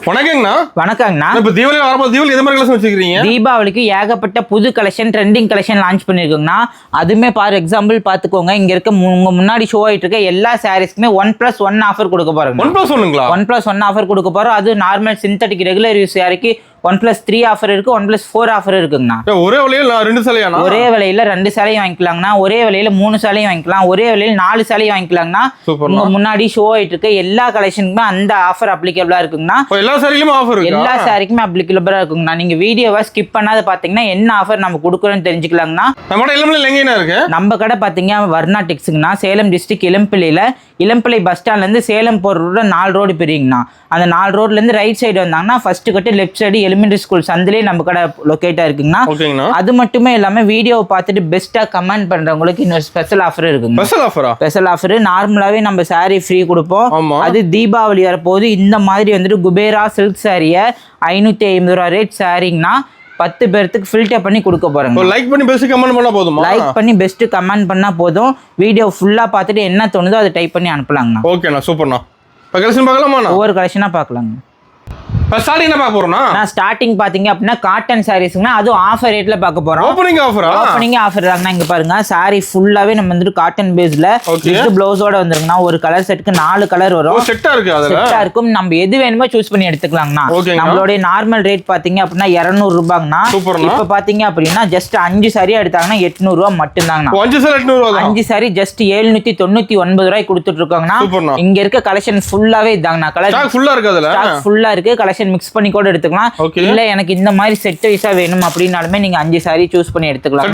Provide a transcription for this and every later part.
வணக்கங்கண்ணா. வணக்கங்கண்ணா. இப்போ தீபாவளி வரப்போ தீபாவளி எது மாதிரி கலெக்ஷன் வச்சுக்கிறீங்க? தீபாவளிக்கு ஏகப்பட்ட புது கலெக்ஷன் ட்ரெண்டிங் கலெக்ஷன் லான்ச் பண்ணிருக்கோங்கண்ணா. அதுமே ஃபார் எக்ஸாம்பிள் பார்த்துக்கோங்க, இங்க இருக்க உங்க முன்னாடி ஷோ ஆயிட்டு இருக்க எல்லா சாரீஸ்க்குமே 1+1 ஆஃபர் கொடுக்க போறோம். 1+1ங்களா? 1+1 ஆஃபர் கொடுக்க போறோம். அது நார்மல் சிந்தட்டிக் ரெகுலர் யூஸ் சாரிக்கு 1+3 ஆஃபர் இருக்கு, 1+4 ஆஃபர் இருக்குங்கண்ணா. ஒரே விலையில 2 சேலையாண்ணா? ஒரே விலையில 2 சேலையும் வாங்கிக்கலாங்கண்ணா. ஒரே விலையில 3 சேலையும் வாங்கிக்கலாம். ஒரே விலையில 4 சேலையும் வாங்கிக்கலாங்கண்ணா. உங்க முன்னாடி ஷோ ஆயிட்டு இருக்க எல்லா கலெக்ஷனுக்குமே அந்த ஆஃபர் அப்ளிகபிளா இருக்குங்கண்ணா. எல்லா சாரியிலுமே ஆஃபர் இருக்கு? எல்லா சாரிக்குமே அப்ளிகபிளா இருக்குங்கண்ணா. நீங்க வீடியோவை ஸ்கிப் பண்ணாத பாத்தீங்கன்னா என்ன ஆஃபர் நம்ம கொடுக்குறோம்னு தெரிஞ்சுக்கலாங்கண்ணா. நம்ம கடை பாத்தீங்க வர்ணா டெக்ஸுங்கண்ணா. சேலம் டிஸ்ட்ரிக்ட் இளம்பிள்ளை பஸ் ஸ்டாண்ட்ல இருந்து சேலம் போற ரோடு 4 ரோடு பிரியுங்கண்ணா. அந்த 4 ரோட்ல இருந்து ரைட் சைடு வந்தாங்கன்னா ஃபர்ஸ்ட் கட்டு லெஃப்ட் சைடு எலிமெண்டரி ஸ்கூல் சந்திலே நம்ம கடை லொகேட்டா இருக்குங்கண்ணா. அது மட்டுமே இல்லாம வீடியோவை பார்த்துட்டு பெஸ்டா கமெண்ட் பண்றவங்களுக்கு இன்னொரு ஸ்பெஷல் ஆஃபர் இருக்குங்க. ஸ்பெஷல் ஆஃபர் நார்மலாவே நம்ம சாரி ஃப்ரீ கொடுப்போம். அது தீபாவளி வரப்போது இந்த மாதிரி வந்துட்டு குபேரா சில்க் சாரியை 550 ரூபா ரேட் சாரிங்கண்ணா 10 பேருக்கு ஃபில்டர் பண்ணி கொடுக்க போறேங்க. லைக் பண்ணி பெஸ்ட் கமெண்ட் பண்ணா போதுமா? லைக் பண்ணி பெஸ்ட் கமெண்ட் பண்ணா போதும். வீடியோ ஃபுல்லா பார்த்துட்டு என்ன தோணுதோ அதை டைப் பண்ணி அனுப்பலாங்கண்ணா. ஓகேண்ணா, சூப்பர்ண்ணா. இப்போ கலெக்ஷன் பார்க்கலாமாண்ணா? ஒவ்வொரு கலெக்ஷனா பார்க்கலாங்க. ஸ்டார்டிங் என்ன பார்க்க போறோம்னா, நான் ஸ்டார்டிங் பாத்தீங்க அப்படின்னா காட்டன் சாரீஸ்னா அதுவும் ஆஃபர் ரேட்ல பார்க்க போறோம். ஓப்பனிங் ஆஃபர் தாங்கண்ணா. இங்க பாருங்க, சாரி ஃபுல்லாவே நம்ம வந்துட்டு காட்டன் பேஸ்ல வித் ப்ளவுஸோட வந்துருங்கண்ணா. ஒரு கலர் செட்டுக்கு 4 கலர் வரும். செட்டா இருக்கும். நம்ம எது வேணுமோ சூஸ் பண்ணி எடுத்துக்கலாங்கண்ணா. நம்மளுடைய நார்மல் ரேட் பாத்தீங்க அப்படின்னா 200 ரூபாங்கண்ணா. இப்ப பாத்தீங்க அப்படின்னா ஜஸ்ட் 5 சாரி எடுத்தாங்கன்னா 800 ரூபாய் மட்டும் தாங்கண்ணா. 5 சாரி ஜஸ்ட் 799 ரூபாய் கொடுத்துட்டு இருக்காங்கண்ணா. இங்க இருக்க கலெக்ஷன் ஃபுல்லாவே இதாங்கண்ணா. கலர் ஃபுல்லா இருக்கு. கலெக்ஷன் மிக்ஸ் பண்ணி கூட எடுத்துக்கலாம். இல்ல எனக்கு இந்த மாதிரி செட் வைஸா வேணும் அப்படினாலுமே நீங்க 5 சாரி சூஸ் பண்ணி எடுத்துக்கலாம்.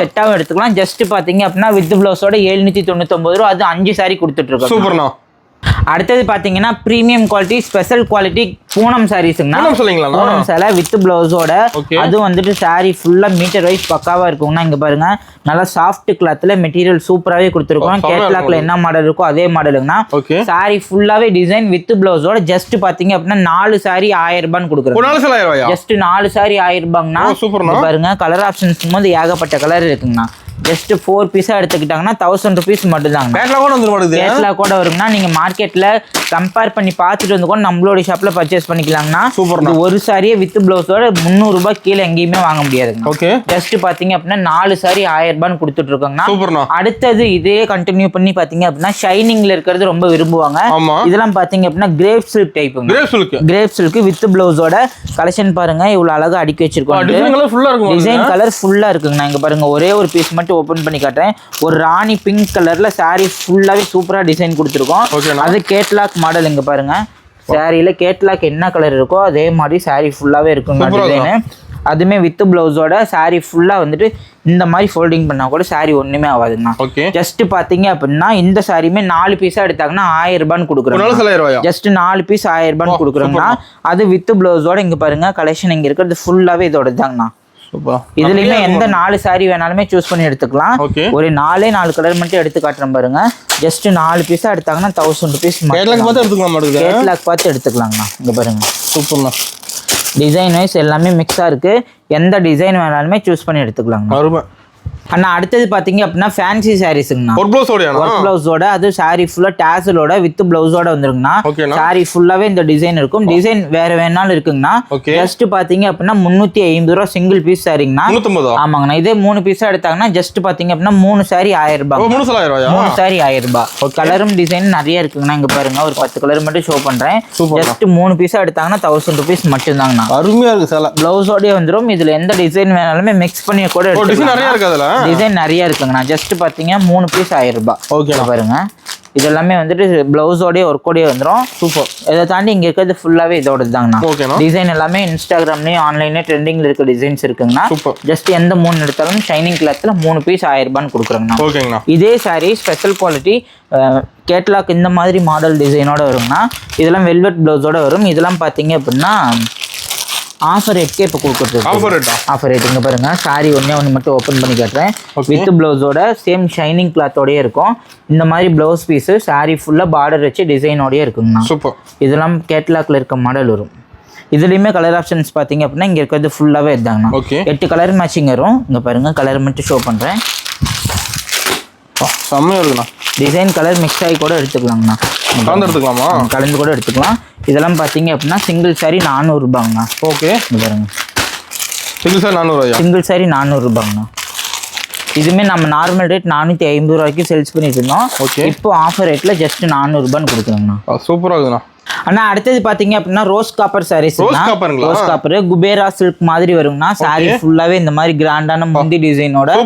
செட்டாவும் எடுத்துக்கலாம். ஜஸ்ட் பாத்தீங்க அப்படின்னா வித் பிளவுஸோட 799 ரூபாய். அது 5 சாரி கொடுத்துட்டு இருக்கோம். சூப்பர்ண்ணா. அடுத்தது பாத்தீங்கன்னா premium quality special quality Poonam சாரீஸ்ங்கண்ணா. பூனம் சேலை வித் பிளவுஸோட. அது வந்துட்டு சாரி ஃபுல்லா மீட்டர் வைஸ் பக்காவா இருக்குங்கண்ணா. இங்க பாருங்க, நல்லா சாஃப்ட் கிளாத்ல மெட்டீரியல் சூப்பராவே கொடுத்துருக்கோம். கேட்லாக்ல என்ன மாடல் இருக்கோ அதே மாடலுங்கண்ணா. சாரி ஃபுல்லாவே டிசைன் வித் பிளவுஸோட. ஜஸ்ட் பாத்தீங்க அப்படின்னா 4 சாரி 1000 ரூபான்னு கொடுக்குறோம். Just 4 sorry 1000 ரூபாங்கண்ணா. பாருங்க, கலர் ஆப்ஷன்ஸ் போது ஏகப்பட்ட கலர் இருக்குங்கண்ணா. ஜஸ்ட் 4 பீஸா எடுத்துக்கிட்டாங்கன்னா 1000 rupees மட்டும் தாங்க. கேட்லாக் கூட வருங்கண்ணா. நீங்க மார்க்கெட்ல கம்பேர் பண்ணி பார்த்துட்டு வந்து கூட நம்மளோட ஷாப்ல பர்ச்சேஸ் பண்ணிக்கலாங்கண்ணா. ஒரு சாரியே வித் பிளவுஸோட 300 ரூபாய் கீழே எங்கேயுமே வாங்க முடியாதுங்க. ஜஸ்ட் பாத்தீங்க அப்படின்னா 4 சாரி 1000 ரூபான்னு கொடுத்துட்டு இருக்கோங்கண்ணா. அடுத்தது இதே கண்டினியூ பண்ணி பாத்தீங்க அப்படின்னா ஷைனிங்ல இருக்கிறது ரொம்ப விரும்புவாங்க. இதெல்லாம் பாத்தீங்க அப்படின்னா கிரேப் சில்க் டைப்புங்க. கிரேப் சில்க் வித் பிளவுஸோட. கலெக்ஷன் பாருங்க இவ்வளவு அழகா அடுக்கி வச்சிருக்கோம். டிசைன் கலர் ஃபுல்லா இருக்குங்கண்ணா. இங்க பாருங்க, ஒரே ஒரு பீஸ் மட்டும் ஓபன் பண்ணி காட்டுறேன். ஒரு ராணி பிங்க் கலர்ல சாரி ஃபுல்லாவே சூப்பரா டிசைன் கொடுத்துருக்கோம். அது கேட்லாக் மாடல். இங்க பாருங்க, சாரியில கேட்லாக் என்ன கலர் இருக்கோ அதே மாதிரி சாரி ஃபுல்லாவே இருக்குங்க டிசைன். அதுமே வித் பிளவுஸோட. சாரி ஃபுல்லா வந்துட்டு இந்த மாதிரி ஃபோல்டிங் பண்ணா கூட சாரி ஒண்ணுமே ஆகாதுங்கண்ணா. ஜஸ்ட் பாத்தீங்க அப்படின்னா இந்த சாரியுமே 4 பீஸா எடுத்தாங்கன்னா 1000 ரூபான்னு கொடுக்குறோம். ஜஸ்ட் 4 பீஸ் 1000 ரூபான்னு கொடுக்குறோங்கண்ணா. அது வித் பிளவுஸோட. இங்க பாருங்க, கலெக்ஷன் இங்க இருக்கிறது ஃபுல்லாவே இதோட தாங்கண்ணா. இதுலயுமே எந்த 4 சாரி வேணாலுமே சூஸ் பண்ணி எடுத்துக்கலாம். ஒரு 4 கலர் மட்டும் எடுத்து காட்டுறேன் பாருங்க. ஜஸ்ட் 4 பீஸா எடுத்தாங்கன்னா 1000 rupees. கேட்லாக் பார்த்து எடுத்துக்கலாங்கண்ணா. இங்க பாருங்க, சூப்பர்ண்ணா. டிசைன் வைஸ் எல்லாமே மிக்ஸா இருக்கு. எந்த டிசைன் வேணாலுமே சூஸ் பண்ணி எடுத்துக்கலாங்க. அண்ணா அடுத்தது பாத்தீங்க அப்படின்னா ஃபேன்சி சாரீஸ்ங்கண்ணா. ஒர்க் பிளவுஸோட. அது சாரி ஃபுல்லா டாசலோட வித் பிளவுஸோட வந்துருங்கண்ணா. சாரி ஃபுல்லாவே இந்த டிசைன் இருக்கும். டிசைன் வேற வேணாலும் இருக்குங்கண்ணா. ஜஸ்ட் பாத்தீங்க அப்படின்னா 350 ரூபாய் சிங்கிள் பீஸ் சாரிங்கண்ணா. ஆமாங்கண்ணா. இதே 3 பீஸா எடுத்தாங்கன்னா ஜஸ்ட் பாத்தீங்க அப்படின்னா 3 சாரி 1000 ரூபாய். 3 சாரி 1000 ரூபாய். கலரும் டிசைன் நிறைய இருக்குங்கண்ணா. இங்க பாருங்க, ஒரு 10 கலர் மட்டும் ஷோ பண்றேன். ஜஸ்ட் 3 பீஸா எடுத்தாங்கன்னா 1000 rupees மட்டும் தாங்கண்ணா. அருமையா இருக்கு சார். பிளவுஸோடய வந்துரும். இதுல எந்த டிசைன் வேணாலுமே மிக்ஸ் பண்ணி கூட டிசைன் நிறைய இருக்குங்கண்ணா. ஜஸ்ட் பாத்தீங்க 3 பீஸ் 1000 ரூபாய். பாருங்க, இது எல்லாமே வந்துட்டு பிளவுஸோடய ஒர்க்கோடய வந்துடும். சூப்பர். இதை தாண்டி இங்க இருக்கிறது ஃபுல்லாவே இதோட தாங்கண்ணா. டிசைன் எல்லாமே இன்ஸ்டாகிராம்லயும் ஆன்லைன்ல ட்ரெண்டிங்ல இருக்க டிசைன்ஸ் இருக்குங்கண்ணா. ஜஸ்ட் எந்த 3 எடுத்தாலும் ஷைனிங் கிளாத்ல 3 பீஸ் 1000 ரூபான்னு கொடுக்குறோங்கண்ணா. இதே சாரி ஸ்பெஷல் குவாலிட்டி கேட்லாக் இந்த மாதிரி மாடல் டிசைனோட வருங்கண்ணா. இதெல்லாம் வெல்வெட் பிளவுஸோட வரும். இதெல்லாம் பாத்தீங்க அப்படின்னா ஆஃபர் ரேட்கே இப்போ கொடுக்குறது. ஆஃபர் ரேட் இங்கே பாருங்க, சாரி ஒன்று மட்டும் ஓப்பன் பண்ணி காட்டுறேன். வித் பிளவுஸோட சேம் ஷைனிங் கிளாத்தோடய இருக்கும். இந்த மாதிரி பிளவுஸ் பீஸு சாரி ஃபுல்லாக பார்டர் வச்சு டிசைனோடய இருக்குங்கண்ணா. சூப்பர். இதெல்லாம் கேட்லாக்ல இருக்க மாடல் வரும். இதுலேயுமே கலர் ஆப்ஷன்ஸ் பார்த்தீங்க அப்படின்னா இங்கே இருக்கிறது ஃபுல்லாகவே இருந்தாங்கண்ணா. 8 கலர் மேட்சிங் வரும். இங்கே பாருங்க, கலர் மட்டும் ஷோ பண்ணுறேன். செம்மையா இருக்குண்ணா. டிசைன் கலர் மிக்ஸ் ஆகி கூட எடுத்துக்கலாங்கண்ணா. கலந்து எடுத்துக்கலாமா? கலந்து கூட எடுத்துக்கலாம். இதெல்லாம் பார்த்தீங்க அப்படின்னா சிங்கிள் சாரி 400 ரூபாங்கண்ணா. ஓகே, இங்க பாருங்க. Single sorry 400. Single sorry 400 ரூபாங்கண்ணா. இதுவுமே நம்ம நார்மல் ரேட் 450 ரூபாய்க்கு சேல்ஸ் பண்ணிட்டு இருந்தோம். ஓகே, இப்போ ஆஃபர் ரேட்ல ஜஸ்ட் 400 ரூபான்னு கொடுக்குறோங்கண்ணா. சூப்பரா இருக்குண்ணா. அண்ணா அடுத்தது பாத்தீங்க அப்படின்னா rose copper saris. Rose copper Kubera silk மாதிரி வருங்கண்ணா. சாரி ஃபுல்லாவே இந்த மாதிரி கிராண்டான முந்தி டிசைனோட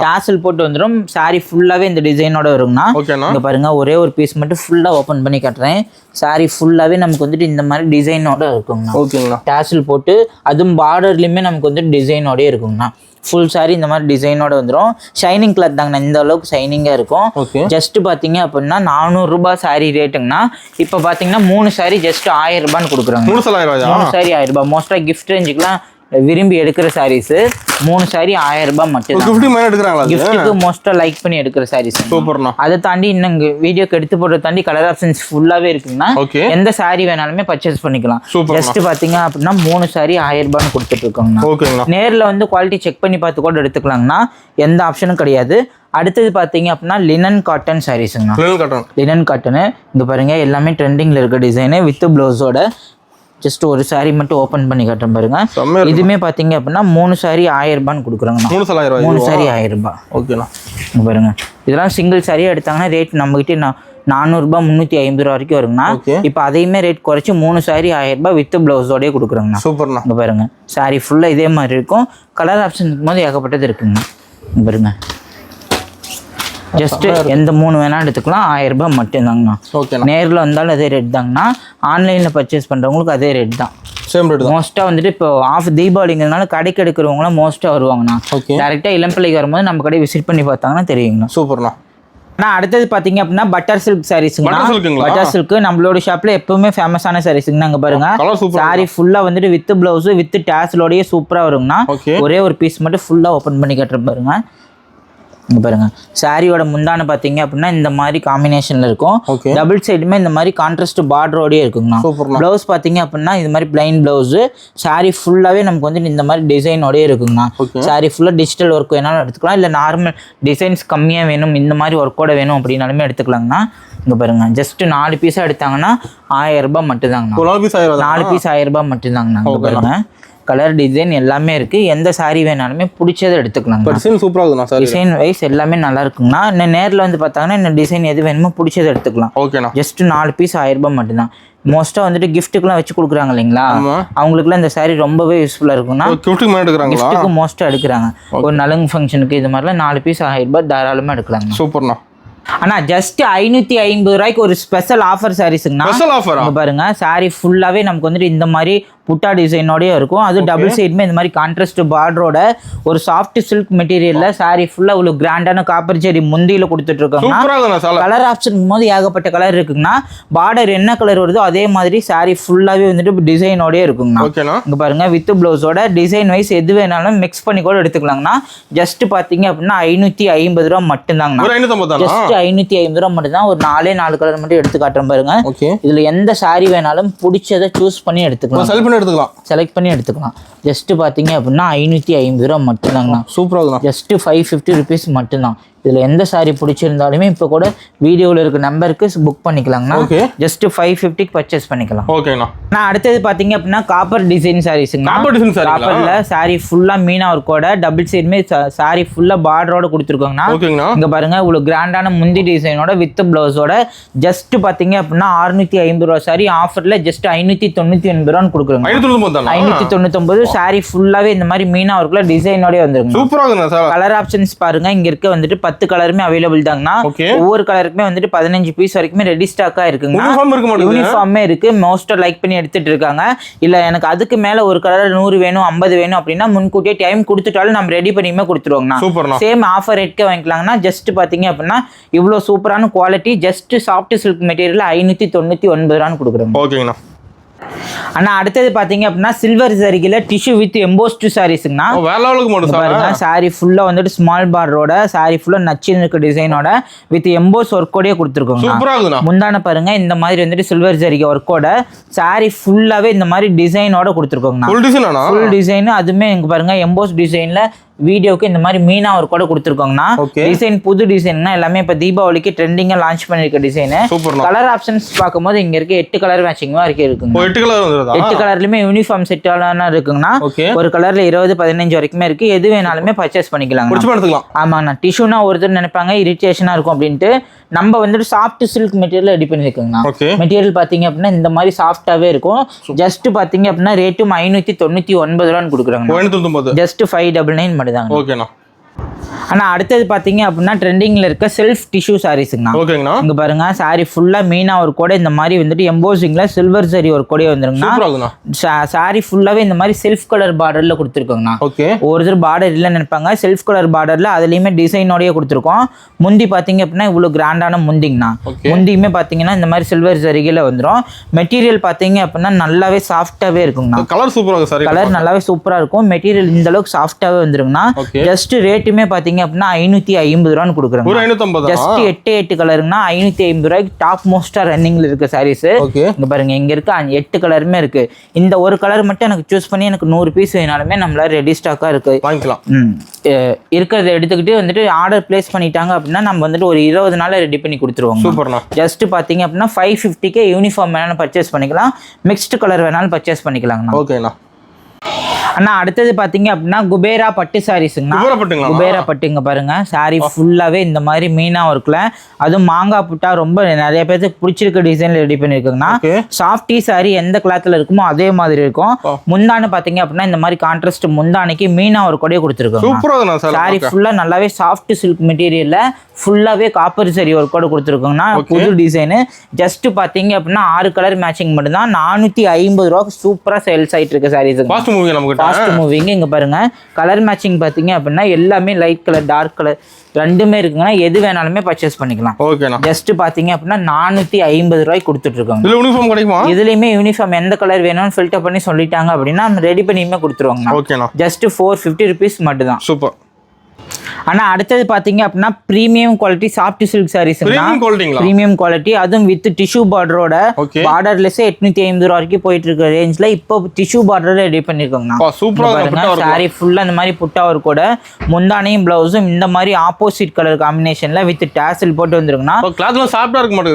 டாசல் போட்டு வந்துடும். சாரி ஃபுல்லாவே இந்த டிசைனோட வருங்கண்ணா. இங்க பாருங்க, ஒரே ஒரு பீஸ் மட்டும் ஃபுல்லா ஓபன் பண்ணி காட்டுறேன். சாரி ஃபுல்லாவே நமக்கு வந்துட்டு இந்த மாதிரி டிசைனோட இருக்குங்கண்ணா. ஓகேங்களா, டாசல் போட்டு அதுவும் பார்டர்லயுமே நமக்கு வந்துட்டு டிசைனோட இருக்குங்கண்ணா. ஃபுல் சாரி இந்த மாதிரி டிசைனோட வந்துடும். ஷைனிங் கிளாத் தாங்கண்ணா, இந்த அளவுக்கு ஷைனிங்காக இருக்கும். ஜஸ்ட் பார்த்தீங்க அப்படின்னா 400 ரூபாய் சாரி ரேட்டுங்கண்ணா. இப்போ பார்த்தீங்கன்னா 3 சாரி ஜஸ்ட் 1000 ரூபான்னு கொடுக்குறாங்க. 3 சாரி 1000 ரூபாய். மோஸ்ட்டாக கிஃப்ட் ரேஞ்சுக்குலாம் விரும்பி எடுக்கிற சாரீஸ் 3 சாரி 1000 ரூபாய் மட்டும். கிஃப்ட்டுக்கு மோஸ்ட்டாக லைக் பண்ணி எடுக்கிற சாரீஸ். சூப்பர்ண்ணா. அதை தாண்டி இன்னும் வீடியோக்கு எடுத்து போடுறத தாண்டி கலர் ஆப்ஷன்ஸ் ஃபுல்லாகவே இருக்குங்கன்னா எந்த சாரி வேணாலுமே பர்ச்சேஸ் பண்ணிக்கலாம். ஜஸ்ட் பார்த்தீங்க அப்படின்னா 3 சாரி 1000 ரூபான்னு கொடுத்துட்டு இருக்கோங்கண்ணா. நேரில் வந்து குவாலிட்டி செக் பண்ணி பார்த்து கூட எடுத்துக்கலாங்கண்ணா. எந்த ஆப்ஷனும் கிடையாது. அடுத்தது பார்த்தீங்க அப்படின்னா லினன் காட்டன் சாரீஸுங்கண்ணா. லினன் காட்டனு இங்கே பாருங்க, எல்லாமே ட்ரெண்டிங்கில் இருக்க டிசைனு வித் ப்ளவுஸோட. ஜஸ்ட் ஒரு சாரி மட்டும் ஓப்பன் பண்ணி காட்டுறேன் பாருங்க. இதுவுமே பார்த்தீங்க அப்படின்னா 3 சாரி 1000 ரூபான்னு கொடுக்குறாங்க. 3 சாரி 1000 ரூபாய். ஓகேண்ணா. பாருங்க, இதெல்லாம் சிங்கிள் சாரியாக எடுத்தாங்கன்னா ரேட் நம்மகிட்ட 400 ரூபாய் 350 ரூபா வரைக்கும் வருங்கண்ணா. இப்போ அதையுமே ரேட் குறைச்சி 3 சாரி 1000 ரூபாய் வித் பிளவுஸோடய கொடுக்குறாங்கண்ணா. சூப்பர்ண்ணா. இங்கே பாருங்க, சாரி ஃபுல்லாக இதே மாதிரி இருக்கும். கலர் ஆப்ஷன் இருக்கும்போது ஏகப்பட்டது இருக்குங்க. இங்கே பாருங்க, ஜஸ்ட் எந்த 3 வேணாலும் எடுத்துக்கலாம். 1000 ரூபாய் மட்டும்தாங்கண்ணா. நேரில் வந்தாலும் அதே ரேட் தாங்கண்ணா. ஆன்லைனில் பர்ச்சேஸ் பண்ணுறவங்களுக்கு அதே ரேட் தான். Same rate. மோஸ்ட்டாக வந்துட்டு இப்போ ஆஃப் தீபாவளிங்கிறதுனால கடைக்கு எடுக்கிறவங்களாம் மோஸ்ட்டாக வருவாங்கண்ணா. டேரெக்டாக இளம்பிள்ளைக்கு வரும்போது நம்ம கடை விசிட் பண்ணி பார்த்தாங்கன்னா தெரியுங்கண்ணா. சூப்பர்ண்ணா. ஆனால் அடுத்தது பார்த்தீங்க அப்படின்னா பட்டர் சில்க் சாரீஸுங்கண்ணா. பட்டர் சில்க் நம்மளோட ஷாப்ல எப்பவுமே ஃபேமஸான சாரீஸுங்கண்ணா. அங்கே பாருங்க, சாரி ஃபுல்லாக வந்துட்டு வித் பிளவுஸ் வித் டேஸ்லோடய சூப்பராக வருங்கண்ணா. ஒரே ஒரு பீஸ் மட்டும் ஃபுல்லாக ஓப்பன் பண்ணி கட்டுற பாருங்க. இங்கே பாருங்க, சாரியோட முந்தான பார்த்தீங்க அப்படின்னா இந்த மாதிரி காம்பினேஷன்ல இருக்கும். டபுள் சைடுமே இந்த மாதிரி கான்ட்ராஸ்ட் பார்டரோடய இருக்குங்கண்ணா. பிளவுஸ் பார்த்தீங்க அப்படின்னா இது மாதிரி பிளைன் பிளவுஸ். சாரி ஃபுல்லாகவே நமக்கு வந்து இந்த மாதிரி டிசைனோடய இருக்குங்கண்ணா. சாரி ஃபுல்லாக டிஜிட்டல் ஒர்க் வேணாலும் எடுத்துக்கலாம், இல்லை நார்மல் டிசைன்ஸ் கம்மியாக வேணும் இந்த மாதிரி ஒர்க்கோட வேணும் அப்படின்னாலுமே எடுத்துக்கலாங்கண்ணா. இங்கே பாருங்க, ஜஸ்ட் 4 பீஸாக எடுத்தாங்கன்னா 1000 ரூபாய் மட்டும்தாங்கண்ணா. 4 பீஸ் 1000 ரூபாய் மட்டும்தாங்கண்ணா. இங்கே பாருங்க, கலர் டிசைன் எல்லாமே இருக்கு. எந்த சாரி வேணாலுமே பிடிச்சதை எடுத்துக்கலாம். டிசைன் சூப்பரா இருக்குண்ணா. டிசைன் வைஸ் எல்லாமே நல்லா இருக்குங்கண்ணா. இன்னும் நேரில் வந்து பார்த்தாங்கன்னா இந்த டிசைன் எது வேணுமோ பிடிச்சதை எடுத்துக்கலாம். ஓகேண்ணா. ஜஸ்ட் 4 பீஸ் 1000 ரூபாய் மட்டும்தான். மோஸ்ட்டாக வந்துட்டு கிஃப்ட்டுக்குலாம் வச்சு கொடுக்குறாங்க இல்லைங்களா, அவங்களுக்குலாம் இந்த சாரி ரொம்பவே யூஸ்ஃபுல்லாக இருக்குன்னா கிஃப்ட்டுக்கு மோஸ்ட்டாக எடுக்கிறாங்க. ஒரு நலங்கு ஃபங்க்ஷனுக்கு இது மாதிரிலாம் 4 பீஸ் 1000 ரூபாய் தாராளமாக எடுக்கலாங்க. சூப்பர்ண்ணா. ஆனா ஜஸ்ட் 550 ரூபாய்க்கு ஒரு ஸ்பெஷல் ஆஃபர் சாரீஸ்ங்கண்ணா. பாருங்க, சாரி ஃபுல்லாவே நமக்கு வந்துட்டு இந்த மாதிரி புட்டா டிசைனோடய இருக்கும். அது டபுள் சைடுமே இந்த மாதிரி கான்ட்ராஸ்ட் பார்டரோட ஒரு சாஃப்ட் சில்க் மெட்டீரியல்ல சாரி ஃபுல்லா ஒரு கிராண்டான காப்பர் ஜெரி முந்தியில கொடுத்துட்டு இருக்காங்க. கலர் ஆப்ஷன் போது ஏகப்பட்ட கலர் இருக்குங்கண்ணா. பார்டர் என்ன கலர் வருதோ அதே மாதிரி சாரி ஃபுல்லாவே வந்துட்டு டிசைனோடய இருக்குங்கண்ணா. இங்க பாருங்க, வித் பிளவுஸோட டிசைன் வைஸ் எது வேணாலும் மிக்ஸ் பண்ணி கூட எடுத்துக்கலாங்கண்ணா. ஜஸ்ட் பாத்தீங்க அப்படின்னா 550 ரூபாய் மட்டும்தாங்கண்ணா. ஜஸ்ட் 550 ரூபாய் மட்டும் தான். ஒரு 4 கலர் மட்டும் எடுத்து காட்டுறேன் பாருங்க. இதுல எந்த சாரி வேணாலும் பிடிச்சதை சூஸ் பண்ணி எடுத்துக்கலாம். செலக்ட் பண்ணி எடுத்துக்கலாம். ஜஸ்ட் பாத்தீங்க அப்படின்னா 550 ரூபாய் மட்டும்தாங்கண்ணா. சூப்பரா. ஜஸ்ட் 550 ருபீஸ் மட்டும்தான். இதுல எந்த சாரி பிடிச்சிருந்தாலுமே இப்போ கூட வீடியோவில் இருக்க நம்பருக்கு புக் பண்ணிக்கலாங்கண்ணா. ஜஸ்ட் 550 பர்ச்சேஸ் பண்ணிக்கலாம். ஓகேண்ணா. நான் அடுத்தது பாத்தீங்க அப்படின்னா காப்பர் டிசைன் சாரீஸ்ங்க. காப்பர்ல சாரி ஃபுல்லா மீனா ஒர்க்கோட டபுள் சைடுமே சாரி ஃபுல்லா பார்டரோட கொடுத்துருக்காங்கண்ணா. இங்க பாருங்க, இவ்வளவு கிராண்டான முந்தி டிசைனோட வித் பிளவுஸோட ஜஸ்ட் பாத்தீங்க அப்படின்னா 650 ரூபாய் சாரி ஆஃபர்ல ஜஸ்ட் 599 ரூபான்னு கொடுக்குறாங்க. 599 சாரி ஃபுல்லாவே இந்த மாதிரி மீனா ஒர்க்ல டிசைனோட வந்துருங்க. சூப்பரா. கலர் ஆப்ஷன்ஸ் பாருங்க, இங்க இருக்க வந்துட்டு 10 கலருமே அவைலபிள் தாங்கண்ணா. ஒவ்வொரு கலருக்குமே வந்துட்டு 15 பீஸ் வரைக்குமே ரெடி ஸ்டாக்கா இருக்குங்க. யூனிஃபார்மே இருக்கு. மோஸ்டா லைக் பண்ணி எடுத்துட்டு இருக்காங்க. இல்ல எனக்கு அதுக்கு மேல ஒரு கலர் 100 வேணும் 50 வேணும் அப்படின்னா முன்கூட்டியே டைம் கொடுத்துட்டாலும் நம்ம ரெடி பண்ணியுமே கொடுத்துருவாங்கண்ணா. சேம் ஆஃபர் ரேட்கே வாங்கிக்கலாங்கண்ணா. ஜஸ்ட் பாத்தீங்க அப்படின்னா இவ்வளவு சூப்பரான quality just soft silk material 599 ரூபான்னு கொடுக்குறோம். ஓகேங்கண்ணா. ஆனா அடுத்தது பாத்தீங்க அப்படின்னா சில்வர் சரிகில டிஷ்யூ வித் எம்போஸ்ட் சாரீஸ்ங்கண்ணா. பாருங்க, சாரி ஃபுல்லா வந்துட்டு ஸ்மால் பார்டரோட சாரி ஃபுல்லா நச்சு இருக்க டிசைனோட வித் எம்போஸ் ஒர்க்கோடய கொடுத்துருக்கோங்க. முந்தான பாருங்க, இந்த மாதிரி வந்துட்டு சில்வர் சரிகை ஒர்க்கோட சாரி ஃபுல்லாவே இந்த மாதிரி டிசைனோட கொடுத்துருக்கோங்க. Full design. அதுமே இங்க பாருங்க எம்போஸ் டிசைன்ல வீடியோக்கு இந்த மாதிரி மீனா ஒரு கூட கொடுத்துருக்கோங்கண்ணா. டிசைன் புது டிசைன்னா எல்லாமே இப்போ தீபாவளிக்கு ட்ரெண்டிங்காக லான்ச் பண்ணிருக்க டிசைனு. கலர் ஆப்ஷன்ஸ் பார்க்கும்போது இங்க இருக்கு 8 கலர் மேட்சிங் வரைக்கும் இருக்குங்க. 8 கலர்லயுமே யூனிஃபார்ம் செட் இருக்குங்கண்ணா. ஒரு கலர்ல 20 15 வரைக்குமே இருக்கு. எது வேணாலுமே பர்ச்சேஸ் பண்ணிக்கலாம். ஆமாங்கண்ணா. டிஷ்யூனா ஒருத்தர் நினைப்பாங்க இரிட்டேஷனா இருக்கும் அப்படின்ட்டு நம்ம வந்துட்டு சாஃப்ட் சில்க் மெட்டீரியல் ரெடி பண்ணிருக்கோங்கண்ணா. மெட்டீரியல் பாத்தீங்க அப்படின்னா இந்த மாதிரி சாஃப்டாவே இருக்கும். ஜஸ்ட் பாத்தீங்க அப்படின்னா ரேட்டும் 599 ரூபான்னு கொடுக்குறாங்க. ஜஸ்ட் 599 மட்டும் தான். ஓகேண்ணா. ஆனா அடுத்தது பாத்தீங்க அப்படின்னா ட்ரெண்டிங்ல இருக்க செல்ஃப் டிஷ்யூ சாரீஸ்ங்கண்ணா. இங்க பாருங்க சாரி ஃபுல்லா மீனா ஒரு கூட இந்த மாதிரி வந்துட்டு எம்போசிங்ல சில்வர் சரி ஒரு கூட வந்துருங்கண்ணா. சாரி ஃபுல்லாவே இந்த மாதிரி செல்ஃப் கலர் பார்டர்ல கொடுத்துருக்கோங்கண்ணா. ஒருத்தர் பார்டர் இல்லைன்னு நினைப்பாங்க. செல்ஃப் கலர் பார்டர்ல அதுலயுமே டிசைனோடய கொடுத்துருக்கோம். முந்தி பாத்தீங்க அப்படின்னா இவ்வளவு கிராண்டான முந்திங்கண்ணா. முந்தியுமே பாத்தீங்கன்னா இந்த மாதிரி சில்வர் சரிகையில வந்துடும். மெட்டீரியல் பாத்தீங்க அப்படின்னா நல்லாவே சாஃப்டாவே இருக்குங்கண்ணா. கலர் நல்லாவே சூப்பரா இருக்கும். மெட்டீரியல் இந்த அளவுக்கு சாஃப்டாவே வந்துருங்கண்ணா. ஜஸ்ட் ரேட்டுமே பாத்தீங்க அப்படின்னா 550 ரூபான்னு கொடுக்குறாங்க. ஜஸ்ட் 8 கலருங்கன்னா 550 ரூபாய்க்கு டாப் மோஸ்டா ரன்னிங்ல இருக்க சாரீஸ். இங்க பாருங்க இங்க இருக்க 8 கலருமே இருக்கு. இந்த ஒரு கலர் மட்டும் எனக்கு சூஸ் பண்ணி எனக்கு 100 பீஸ் வேணாலுமே நம்மளால ரெடி ஸ்டாக்கா இருக்கு வாங்கிக்கலாம். இருக்கிறத எடுத்துக்கிட்டு வந்துட்டு ஆர்டர் பிளேஸ் பண்ணிட்டாங்க அப்படின்னா நம்ம வந்துட்டு ஒரு 20 நாள்ல ரெடி பண்ணி கொடுத்துருவோம். ஜஸ்ட் பாத்தீங்க அப்படின்னா 550 யூனிஃபார்ம் வேணாலும் பர்ச்சேஸ் பண்ணிக்கலாம். மிக்ஸ்டு கலர் வேணாலும் பர்ச்சேஸ் பண்ணிக்கலாம். ஓகேண்ணா. அண்ணா அடுத்தது பாத்தீங்க அப்படின்னா குபேரா பட்டு சாரீஸ்ங்கண்ணா. குபேரா பட்டுங்க பாருங்க. சாரி ஃபுல்லாவே இந்த மாதிரி மீனா ஒர்க்ல அதுவும் மாங்காய் புட்டா ரொம்ப நிறைய பேருக்கு பிடிச்சிருக்க டிசைன்ல ரெடி பண்ணிருக்குங்கண்ணா. சாஃப்டி சாரி எந்த கிளாத்ல இருக்குமோ அதே மாதிரி இருக்கும். முந்தானு பாத்தீங்க அப்படின்னா இந்த மாதிரி கான்ட்ராஸ்ட் முந்தானைக்கு மீனா ஒரு கொடையை கொடுத்துருக்கோம். சாரி ஃபுல்லா நல்லாவே சாஃப்ட் சில்க் மெட்டீரியல்ல ஃபுல்லாவே காப்பர் சரி ஒரு கூட கொடுத்துருக்கோங்கண்ணா. புது டிசைனு. ஜஸ்ட் பாத்தீங்க அப்படின்னா 6 கலர் மேட்சிங் மட்டும் தான் 450 ரூபாய்க்கு சூப்பரா சேல்ஸ் ஆயிட்டு இருக்கு சாரீஸ். ஃபாஸ்ட் மூவிங் இங்க பாருங்க. கலர் மேட்சிங் பாத்தீங்க அப்படின்னா எல்லாமே லைட் கலர் டார்க் கலர் ரெண்டுமே இருக்குங்கன்னா எது வேணாலுமே பர்ச்சேஸ் பண்ணிக்கலாம். ஓகேண்ணா. ஜஸ்ட் பாத்தீங்க அப்படின்னா 450 ரூபாய்க்கு கொடுத்துட்டு இருக்காங்க. இதுல யூனிஃபார்ம் கிடைக்குமா? இதுலயுமே யூனிஃபார்ம் எந்த கலர் வேணும்னு ஃபில்டர் பண்ணி சொல்லிட்டாங்க அப்படின்னா ரெடி பண்ணியுமே கொடுத்துருவாங்க. ஓகேண்ணா. ஜஸ்ட் 450 ருபீஸ் மட்டும் தான். சூப்பர். ஆனா அடுத்தது பாத்தீங்க அப்படின்னா premium quality soft silk saris. Premium quality அதுவும் வித் டிஷ்யூ பார்டரோட பார்டர்லெஸ் 850 ரூபா வரைக்கும் போயிட்டு இருக்க ரேஞ்ச்ல இப்போ டிஷ்யூ பார்டர் ரெடி பண்ணிருக்காங்க. சாரி ஃபுல்லா இந்த மாதிரி புட்டா ஒரு கூட முந்தானையும் பிளவுஸும் இந்த மாதிரி ஆப்போசிட் கலர் காம்பினேஷன்ல வித் டாசல் போட்டு வந்துருக்குன்னா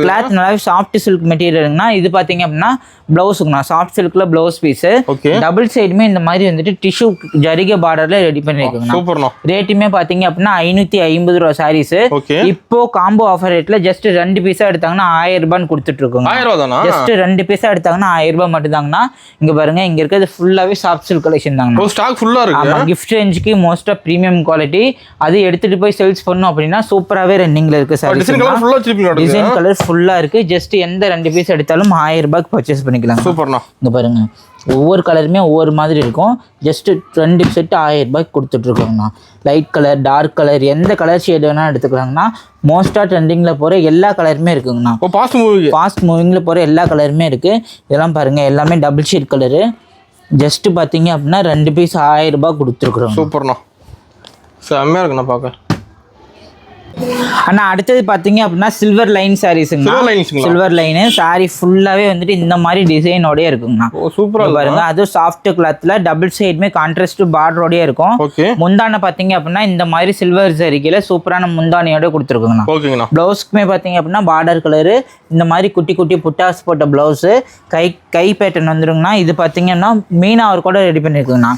கிளாத் நல்லாவே சாஃப்ட் சில்க் மெட்டீரியல்னா. இது பாத்தீங்க அப்படின்னா பிளவுஸுக்குண்ணா. சாஃப்ட் சில்க்ல பிளவுஸ் பீஸ் டபுள் சைடுமே இந்த மாதிரி வந்துட்டு டிஷ்யூ ஜரிகை பார்டர்ல ரெடி பண்ணிருக்காங்க. ரேட்டுமே பாத்தீங்க அப்படின்னா 550 ரூபா சாரீஸ். இப்போ காம்போ ஆஃபர் ரேட்ல ஜஸ்ட் 2 பீஸா எடுத்தாங்கன்னா 1000 ரூபான்னு கொடுத்துட்டு இருக்கோங்க. ஜஸ்ட் 2 பீஸா எடுத்தாங்கன்னா 1000 ரூபாய் மட்டும் தாங்கண்ணா. இங்க பாருங்க இங்க இருக்கிறது ஃபுல்லாவே சாஃப்ட் சில்க் கலெக்ஷன் தாங்க. ஸ்டாக் ஃபுல்லா இருக்கு. ஆமா கிஃப்ட் ரேஞ்சுக்கு மோஸ்டா பிரீமியம் குவாலிட்டி. அது எடுத்துட்டு போய் சேல்ஸ் பண்ணனும் அப்படின்னா சூப்பராவே ரன்னிங்ல இருக்கு சாரீஸ். டிசைன் கலர் ஃபுல்லா இருக்கு. ஜஸ்ட் எந்த 2 பீஸ் எடுத்தாலும் 1000 ரூபாய்க்கு பர்ச்சேஸ் பண்ணிக்கலாம். சூப்பர்ண்ணா. இங்க பாருங்க ஒவ்வொரு கலருமே ஒவ்வொரு மாதிரி இருக்கும். ஜஸ்ட் 2 செட் 1000 ரூபாய்க்கு கொடுத்துட்டு இருக்கோங்கண்ணா. லைட் கலர் டார்க் கலர் எந்த கலர் ஷேட் வேணா எடுத்துக்கலாங்கண்ணா. மோஸ்டா ட்ரெண்டிங்ல போற எல்லா கலருமே இருக்குங்கண்ணா. ஃபாஸ்ட் மூவிங்ல போற எல்லா கலருமே இருக்கு. இதெல்லாம் பாருங்க எல்லாமே டபுள் ஷேட் கலரு. ஜஸ்ட் பாத்தீங்க அப்படின்னா 2 பீஸ் 1000 ரூபாய் கொடுத்துருக்குறோம். சூப்பர்ண்ணா. செம்மையா இருக்குண்ணா பார்க்க. ஆனா அடுத்தது பாத்தீங்க அப்படின்னா சில்வர் லைன் சாரீஸ்ங்க. சில்வர் லைன் சாரி ஃபுல்லாவே வந்துட்டு இந்த மாதிரி டிசைனோட இருக்குங்கண்ணா. சூப்பரா பாருங்க. அது சாஃப்ட் கிளாத்ல டபுள் சைடுமே கான்ட்ராஸ்ட் பார்டரோட இருக்கும். முந்தானை பாத்தீங்க அப்படின்னா இந்த மாதிரி சில்வர் சரிக்கையில சூப்பரான முந்தானையோட கொடுத்துருக்குங்கண்ணா. பிளவுஸ்க்குமே பாத்தீங்க அப்படின்னா பார்டர் கலரு இந்த மாதிரி குட்டி குட்டி புட்டாஸ் போட்ட பிளவுஸ் கை பேட்டர்ன் வந்துருங்கண்ணா. இது பாத்தீங்கன்னா மீனா ஒரு கூட ரெடி பண்ணிருக்குங்கண்ணா.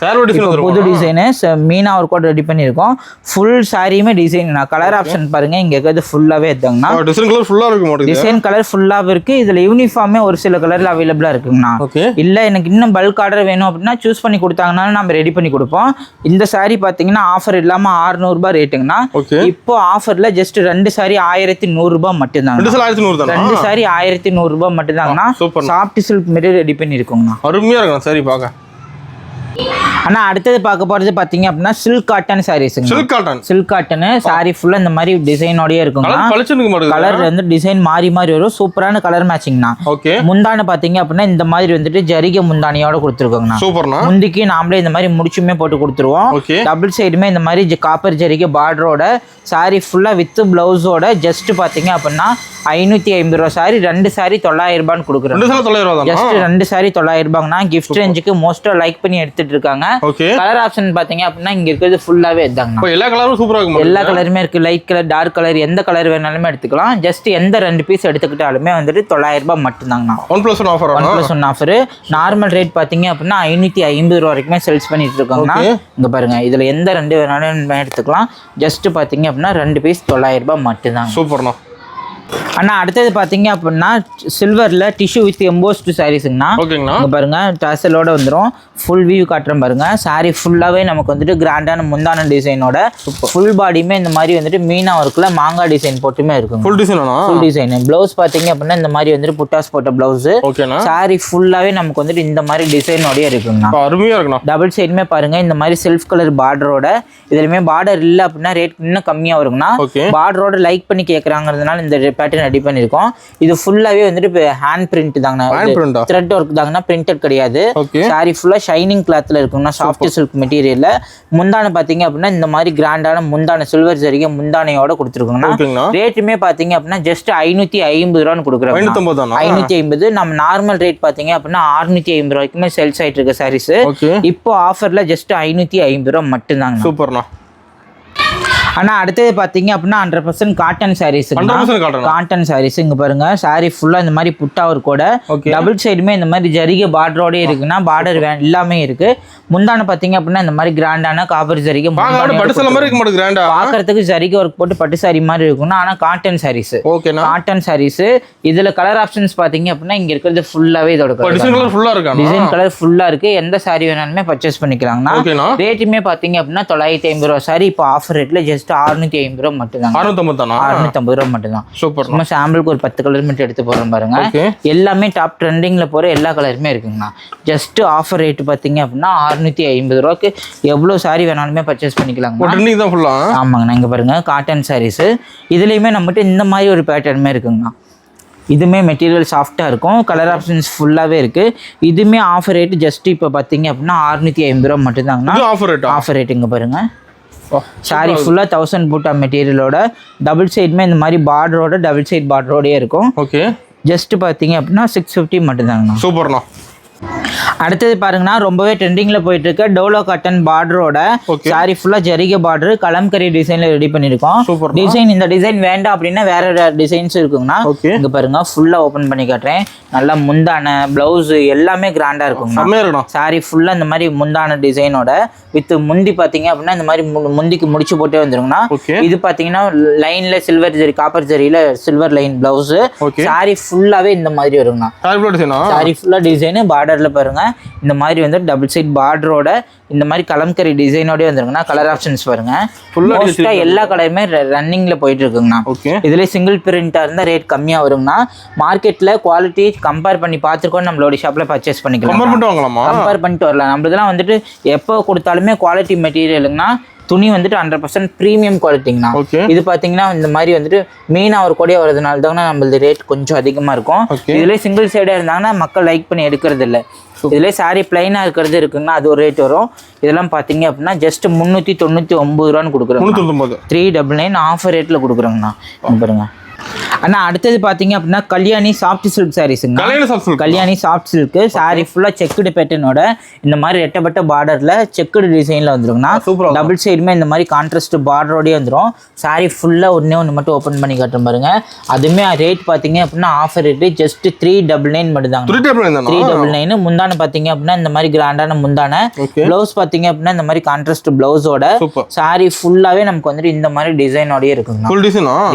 புது டிசைனு மீனா ஒரு கூட ரெடி பண்ணிருக்கோம். ஃபுல் சாரியுமே டிசைன் கலர் ஆப்ஷன் பாருங்க. இங்க இருக்கிறது ஃபுல்லாவே எடுத்தாங்கண்ணா. டிசைன் கலர் ஃபுல்லாவே இருக்கு. இதுல யூனிஃபார்மே ஒரு சில கலர்ல அவைலபிளா இருக்குங்கண்ணா. இல்ல எனக்கு இன்னும் பல்க் ஆர்டர் வேணும் அப்படின்னா சூஸ் பண்ணி கொடுத்தாங்கன்னா நம்ம ரெடி பண்ணி கொடுப்போம். இந்த சாரி பாத்தீங்கன்னா ஆஃபர் இல்லாம 600 ரூபாய் ரேட்டுங்கண்ணா. இப்போ ஆஃபர்ல ஜஸ்ட் 2 சாரி 1100 ரூபாய் மட்டும் தாங்க. 2 சாரி 1100 ரூபாய் மட்டும் தாங்கண்ணா. சாஃப்ட் சில்க் மெட்டீரியல் ரெடி பண்ணி இருக்கோங்கண்ணா. அருமையா இருக்கு சாரி பாக்க. ஆனா அடுத்தது பார்க்க போறது பாத்தீங்க அப்படின்னா சில்க் காட்டன் சாரீஸ்ங்க. சில்க் காட்டன் சாரி ஃபுல்லா இந்த மாதிரி டிசைனோடயே இருக்குங்க. கலர் வந்து டிசைன் மாறி மாறி வரும். சூப்பரான கலர் மேட்சிங்னா. முந்தானை பாத்தீங்க அப்படின்னா இந்த மாதிரி வந்துட்டு ஜரிகை முந்தானியோட கொடுத்துருக்கோங்கண்ணா. முந்திக்கு நாமளே இந்த மாதிரி முடிச்சுமே போட்டு கொடுத்துருவோம். டபுள் சைடுமே இந்த மாதிரி காப்பர் ஜரிகை பார்டரோட சாரி ஃபுல்லா வித் பிளவுஸோட ஜஸ்ட் பாத்தீங்க அப்படின்னா 550 ரூபா சாரி, 2 சாரி 900 ரூபான்னு கொடுக்குறோம். 900 ரூபா ஜஸ்ட் 2 சாரி 900 ரூபாய்னா கிஃப்ட் ரேஞ்சுக்கு மோஸ்டா லைக் பண்ணி எடுத்துட்டு இருக்காங்க. கலர் ஆப்ஷன் பாத்தீங்க அப்படின்னா இங்க இருக்கிறது ஃபுல்லாவே இதாங்க. எல்லா கலரும் சூப்பரா இருக்கும். எல்லா கலருமே இருக்கு. லைட் கலர், டார்க் கலர், எந்த கலர் வேணாலுமே எடுத்துக்கலாம். ஜஸ்ட் எந்த 2 பீஸ் எடுத்துக்கிட்டாலுமே வந்துட்டு 900 ரூபாய் மட்டும் தாங்கண்ணா. 1+1 ஆஃபர். 1+1 ஆஃபர். நார்மல் ரேட் பாத்தீங்க அப்படின்னா 550 ரூபா வரைக்குமே சேல்ஸ் பண்ணிட்டு இருக்காங்கன்னா இங்க பாருங்க. இதுல எந்த 2 வேணாலும் எடுத்துக்கலாம். ஜஸ்ட் பாத்தீங்க அப்படின்னா 2 பீஸ் 900 ரூபாய் மட்டும் தான். சூப்பர்ண்ணா. அண்ணா அடுத்தது பாத்தீங்க அப்படின்னா சில்வர்ல டிஷ்யூ வித் எம்போஸ்ட் சாரீஸ்ங்கண்ணா. ஓகேங்கண்ணா. இங்க பாருங்க டாசலோட வந்துரும். ஃபுல் வியூ காட்டுறேன் பாருங்க. சாரி ஃபுல்லாவே நமக்கு வந்துட்டு கிராண்டான முந்தான டிசைனோட ஃபுல் பாடியுமே இந்த மாதிரி வந்துட்டு மீனா ஒர்க்ல மாங்காய் டிசைன் போட்டுமே இருக்கும். ஃபுல் டிசைனா? Full design. ப்ளவுஸ் பாத்தீங்க அப்படின்னா இந்த மாதிரி வந்துட்டு புட்டாஸ் போட்ட ப்ளவுஸ். ஓகேண்ணா. சாரி ஃபுல்லாவே நமக்கு வந்துட்டு இந்த மாதிரி டிசைனோடய இருக்குங்கண்ணா. அருமையா இருக்குண்ணா. டபுள் சைடுமே பாருங்க இந்த மாதிரி செல்ஃப் கலர் பார்டரோட. இதுலயுமே பார்டர் இல்ல அப்படின்னா ரேட் இன்னும் கம்மியா வருங்கண்ணா. பார்டரோட லைக் பண்ணி கேக்குறாங்கிறதுனால இந்த பேட்டர்ன் ரெடி பண்ணிருக்கோம். இது ஃபுல்லாவே வந்துட்டு ஹேண்ட் பிரிண்ட் தாங்கண்ணா. த்ரெட் ஒர்க் தாங்கண்ணா, பிரிண்டட் கிடையாது. சாரி ஃபுல்லா ஷைனிங் கிளாத்ல இருக்குங்கண்ணா. சாஃப்ட் சில்க் மெட்டீரியல்ல. முந்தானை பாத்தீங்க அப்படின்னா இந்த மாதிரி கிராண்டான முந்தானை சில்வர் ஜரிகை முந்தானையோட கொடுத்துருக்கோங்கண்ணா. ரேட்டுமே பாத்தீங்க அப்படின்னா ஜஸ்ட் 550 ரூபான்னு கொடுக்குறோம். 550. நம்ம நார்மல் ரேட் பாத்தீங்க அப்படின்னா 650 ரூபாய்க்குமே சேல்ஸ் ஆயிட்டு இருக்க சாரீஸ். இப்போ ஆஃபர்ல ஜஸ்ட் 550 ரூபாய் மட்டும் தாங்க. சூப்பர்ண்ணா. ஆனா அடுத்தது பாத்தீங்க அப்படின்னா 100% காட்டன் சாரீஸ். காட்டன் சாரீஸ் இங்க பாருங்க. சாரி ஃபுல்லா இந்த மாதிரி புட்டா ஒரு கூட டபுள் சைடுமே இந்த மாதிரி ஜரிகை பார்டரோட இருக்குன்னா பார்டர் எல்லாமே இருக்கு. முந்தான பாத்தீங்க அப்படின்னா இந்த மாதிரி கிராண்டான காப்பர் ஜரிகை பாக்குறதுக்கு ஜரிகை ஒர்க் போட்டு பட்டு சாரி மாதிரி இருக்கும்னா ஆனா காட்டன் சாரீஸ். காட்டன் சாரீஸ். இதுல கலர் ஆப்ஷன்ஸ் பாத்தீங்க அப்படின்னா இங்க இருக்கிறது ஃபுல்லாவே இதோட டிசைன் கலர் ஃபுல்லா இருக்கு. எந்த சாரி வேணாலுமே பர்ச்சேஸ் பண்ணிக்கலாங்கண்ணா. ரேட்டுமே பாத்தீங்க அப்படின்னா 950 ரூபா சாரி இப்போ ஆஃபர் ரேட்ல ஜஸ்ட் 650 ரூபா மட்டும் தான். 650 ரூபா மட்டும் தான். சூப்பர். நம்ம சாம்பிளுக்கு ஒரு 10 கலர் மட்டும் எடுத்து போறோம் பாருங்க. எல்லாமே டாப் ட்ரெண்டிங்ல போற எல்லா கலருமே இருக்குங்கண்ணா. ஜஸ்ட் ஆஃபர் ரேட் பாத்தீங்க அப்படின்னா 650 ரூபாய்க்கு எவ்வளவு சாரி வேணாலுமே பர்ச்சேஸ் பண்ணிக்கலாங்க. ஆமாங்கண்ணா. இங்க பாருங்க காட்டன் சாரீஸ். இதுலயுமே நம்மகிட்ட இந்த மாதிரி ஒரு பேட்டர்னுமே இருக்குங்கண்ணா. இதுமே மெட்டீரியல் சாஃப்டா இருக்கும். கலர் ஆப்ஷன்ஸ் ஃபுல்லாவே இருக்கு. இதுமே ஆஃபர் ரேட் ஜஸ்ட் இப்போ பாத்தீங்க அப்படின்னா 650 ரூபா மட்டும் தாங்கண்ணா. ஆஃபர் ரேட் இங்க பாருங்க. சாரி ஃபுல்லா 1000 பூட்டா மெட்டீரியலோட டபுள் சைடுமே இந்த மாதிரி பார்டரோட டபுள் சைடு பார்டரோடயே இருக்கும். ஜஸ்ட் பாத்தீங்க அப்படின்னா 650 மட்டும் தாங்கண்ணா. சூப்பர்ண்ணா. அடுத்தது பாருங்கன்னா ரொம்பவே ட்ரெண்டிங்ல போயிட்டு இருக்க டோலோ காட்டன் பார்டரோட சாரி ஃபுல்லா ஜரிகை பார்டர் கலம்கரி டிசைன்ல ரெடி பண்ணிருக்கோம். டிசைன் இந்த டிசைன் வேண்டாம் அப்படின்னா வேற டிசைன்ஸ் இருக்குங்கண்ணா. இங்க பாருங்க ஃபுல்லா ஓபன் பண்ணி காட்டுறேன். நல்லா முந்தான பிளவுஸ் எல்லாமே கிராண்டா இருக்கும். சாரி ஃபுல்லா இந்த மாதிரி முந்தான டிசைனோட வித் முந்தி பாத்தீங்க அப்படின்னா இந்த மாதிரி முந்திக்கு முடிச்சு போட்டே வந்துருங்கண்ணா. இது பாத்தீங்கன்னா லைன்ல சில்வர் ஜரி காப்பர் ஜரியில சில்வர் லைன் பிளவுஸ். சாரி ஃபுல்லாவே இந்த மாதிரி வருங்கண்ணா. சாரி ஃபுல்லா டிசைன் பார்டர்ல பாருங்க இந்த மாதிரி வந்து டபுள் சைட் பார்டரோட இந்த மாதிரி கலம்கரி டிசைனோடய வந்துருங்கண்ணா. கலர் ஆப்ஷன்ஸ் பாருங்க. எல்லா கலருமே ரன்னிங்ல போயிட்டு இருக்குங்கண்ணா. இதுல சிங்கிள் பிரிண்டா இருந்தா ரேட் கம்மியா வருங்கண்ணா. மார்க்கெட்ல குவாலிட்டி கம்பேர் பண்ணி பார்த்துருக்கோம். நம்மளோட ஷாப்ல பர்ச்சேஸ் பண்ணிக்கலாம். கம்பேர் பண்ணிட்டு வரலாம். நம்மளதெல்லாம் வந்துட்டு எப்போ கொடுத்தாலுமே குவாலிட்டி மெட்டீரியலுங்கண்ணா. துணி வந்துட்டு 100% ப்ரீமியம் குவாலிட்டிங்கண்ணா. இது பாத்தீங்கன்னா இந்த மாதிரி வந்துட்டு மீனா ஒரு கொடியா வரதுனால தாங்க நம்மளது ரேட் கொஞ்சம் அதிகமா இருக்கும். இதுல சிங்கிள் சைடா இருந்தாங்கன்னா மக்கள் லைக் பண்ணி எடுக்கிறது இல்லை. இதுல சாரி பிளைனா இருக்கிறது இருக்குங்கன்னா அது ஒரு ரேட் வரும். இதெல்லாம் பாத்தீங்க அப்படின்னா ஜஸ்ட் 399 ரூபான்னு கொடுக்குறோம். 399 ஆஃபர் ரேட்ல கொடுக்குறோங்கண்ணா. பாருங்க அண்ணா அடுத்தது பாத்தீங்க அப்படின்னா கல்யாணி சாஃப்ட் சில்க் சாரீஸ்ங்க. கல்யாணி சாஃப்ட் சில்க் சாரி ஃபுல்லா செக்குடு பேட்டர்னோட இந்த மாதிரி ரெட்டப்பட்ட பார்டர்ல செக்குடு டிசைன்ல வந்துருங்கண்ணா. டபுள் சைடுமே இந்த மாதிரி கான்ட்ராஸ்ட் பார்டரோடய வந்துடும். சாரி ஃபுல்லா ஒன்று மட்டும் ஓப்பன் பண்ணி காட்டுறேன் பாருங்க. அதுமே ரேட் பாத்தீங்க அப்படின்னா ஆஃபர் ரேட் ஜஸ்ட் 399 மட்டும் தாங்க. 399. முந்தான பாத்தீங்க அப்படின்னா இந்த மாதிரி கிராண்டான முந்தான. பிளவுஸ் பாத்தீங்க அப்படின்னா இந்த மாதிரி கான்ட்ராஸ்ட் பிளவுஸோட சாரி ஃபுல்லாவே நமக்கு வந்துட்டு இந்த மாதிரி டிசைனோடய இருக்குங்க.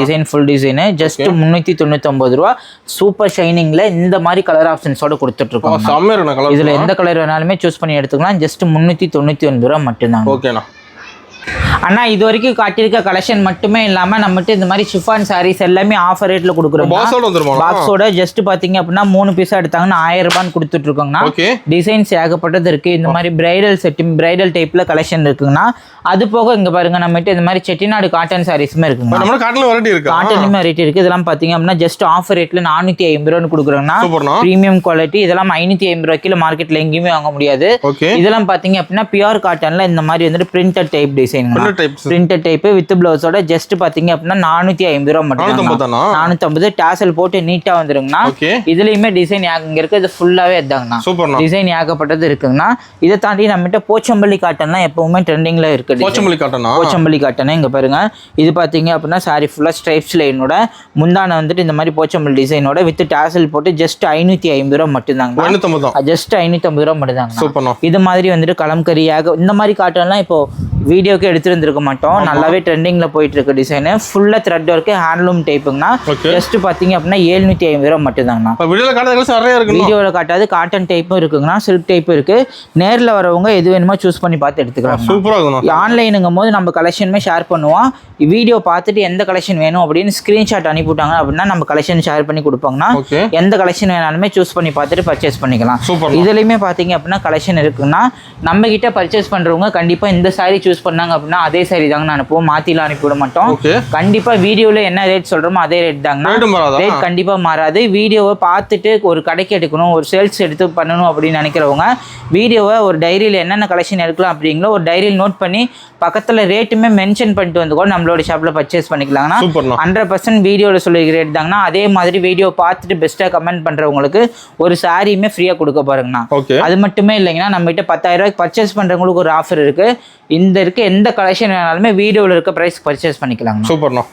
டிசைன் ஃபுல் டிசைன் ஜஸ்ட் 399 ரூபா. சூப்பர் ஷைனிங்ல இந்த மாதிரி கலர் ஆப்ஷன்ஸோட கொடுத்துட்டு இருக்கோம். இதுல எந்த கலர் வேணாலுமே சூஸ் பண்ணி எடுத்துக்கலாம். ஜஸ்ட் 399 ரூபா மட்டும்தான். ஓகேண்ணா. அண்ணா இது வரைக்கும் காட்டியிருக்க கலெக்ஷன் மட்டுமே இல்லாம நம்மகிட்ட இந்த மாதிரி ஷிஃபான் சாரீஸ் எல்லாமே ஆஃபர் ரேட்ல கொடுக்குறோம். பாக்ஸோட ஜஸ்ட் பாத்தீங்க அப்படின்னா 3 பீஸ் எடுத்தாங்கன்னா 1000 ரூபான்னு கொடுத்துட்டு இருக்கோங்கண்ணா. டிசைன்ஸ் ஏகப்பட்டது இருக்கு. இந்த மாதிரி பிரைடல் செட்டிங் பிரைடல் டைப்ல கலெக்ஷன் இருக்குங்கண்ணா. அது போக இங்க பாருங்க நம்மகிட்ட இந்த மாதிரி செட்டிநாடு காட்டன் சாரீஸுமே இருக்குங்க. காட்டன்லயுமே வெரைட்டி இருக்கு. இதெல்லாம் பாத்தீங்க அப்படின்னா ஜஸ்ட் ஆஃபர் ரேட்ல 450 ரூபான்னு கொடுக்குறோங்கண்ணா. Premium quality. இதெல்லாம் 550 ரூபாய்க்கு மார்க்கெட்ல எங்கேயுமே வாங்க முடியாது. இதெல்லாம் பாத்தீங்க அப்படின்னா பியூர் காட்டன்ல இந்த மாதிரி வந்துட்டு printed type design design types printed type with பிளவுஸோட ஜஸ்ட் பாத்தீங்க அப்படின்னா 450 ரூபா மட்டும் 450 டாசல் போட்டு நீட்டா வந்துருங்கண்ணா இதுலயுமே டிசைன் இங்க இருக்கு இது ஃபுல்லாவே இதாங்கண்ணா சூப்பர்ண்ணா டிசைன் ஏகப்பட்டது இருக்குங்கண்ணா இதை தாண்டி நம்மகிட்ட போச்சம்பள்ளி காட்டன்லாம் எப்பவுமே ட்ரெண்டிங்ல இருக்கு போச்சம்பள்ளி காட்டன் இங்க பாருங்க இது பாத்தீங்க அப்படின்னா சாரி ஃபுல்லா ஸ்ட்ரைப்ஸ் லைனோட முந்தான வந்துட்டு இந்த மாதிரி போச்சம்பள்ளி டிசைனோட வித் டாசல் போட்டு ஜஸ்ட் 550 ரூபா மட்டும் தாங்க ஜஸ்ட் 550 ரூபா மட்டும் தாங்க இது மாதிரி வந்துட்டு கலம்கரி இந்த மாதிரி காட்டன்லாம் இப்போ வீடியோக்கு எடுத்துருந்துருக்க மாட்டோம் நல்லாவே ட்ரெண்டிங்ல போயிட்டு இருக்கு டிசைன் ஃபுல்லா த்ரெட் ஒர்க் ஹேண்ட்லூம் டைப்புங்கண்ணா ஜஸ்ட் பாத்தீங்க அப்படின்னா 750 ரூபா மட்டும் தாங்கண்ணா வீடியோல காட்டாது காட்டன் டைப்பும் இருக்குங்கண்ணா சில்க் டைப்பும் இருக்கு நேர்ல வரவங்க எது வேணுமோ சூஸ் பண்ணி பார்த்து எடுத்துக்கலாம் ஆன்லைனுங்கும் போது நம்ம கலெக்ஷனுமே ஷேர் பண்ணுவோம் வீடியோ பார்த்துட்டு எந்த கலெக்ஷன் வேணும் அப்படின்னு ஸ்கிரீன்ஷாட் அனுப்பிவிட்டாங்க அப்படின்னா நம்ம கலெக்ஷன் ஷேர் பண்ணி கொடுப்பாங்கன்னா எந்த கலெக்ஷன் வேணாலுமே சூஸ் பண்ணி பார்த்துட்டு பர்ச்சேஸ் பண்ணிக்கலாம் இதுலயுமே பாத்தீங்க அப்படின்னா கலெக்ஷன் இருக்குன்னா நம்ம கிட்ட பர்ச்சேஸ் பண்றவங்க கண்டிப்பா இந்த சாரி சூஸ் பண்ணாங்க அப்படின்னா அதே சாரி தாங்க அனுப்புவோம் மாத்திலாம் அனுப்பிவிட மாட்டோம் கண்டிப்பா வீடியோல என்ன ரேட் சொல்றோமோ அதே ரேட் தாங்க ரேட் கண்டிப்பா மாறாது வீடியோவை பார்த்துட்டு ஒரு கடைக்கு எடுக்கணும் ஒரு சேல்ஸ் எடுத்து பண்ணணும் அப்படின்னு நினைக்கிறவங்க வீடியோவை ஒரு டைரியில் என்னென்ன கலெக்ஷன் எடுக்கலாம் அப்படிங்களோ ஒரு டைரியில் நோட் பண்ணி பக்கத்துல ரேட்டுமே மென்ஷன் பண்ணிட்டு வந்து கூட நம்மளோட ஷாப்ல பர்ச்சேஸ் பண்ணிக்கலாம்னா 100% வீடியோல சொல்லிருக்க ரேட் தாங்கண்ணா அதே மாதிரி வீடியோ பார்த்துட்டு பெஸ்ட்டா கமெண்ட் பண்றவங்களுக்கு ஒரு சாரியுமே ஃப்ரீயா கொடுக்க பாருங்கண்ணா அது மட்டுமே இல்லைங்கன்னா நம்ம கிட்ட 10,000 ரூபாய்க்கு பர்ச்சேஸ் பண்றவங்களுக்கு ஒரு ஆஃபர் இருக்கு இந்த இருக்க எந்த கலெக்ஷன் வேணாலுமே வீடியோல இருக்க பிரைஸ் பர்ச்சேஸ் பண்ணிக்கலாம் சூப்பர்ண்ணா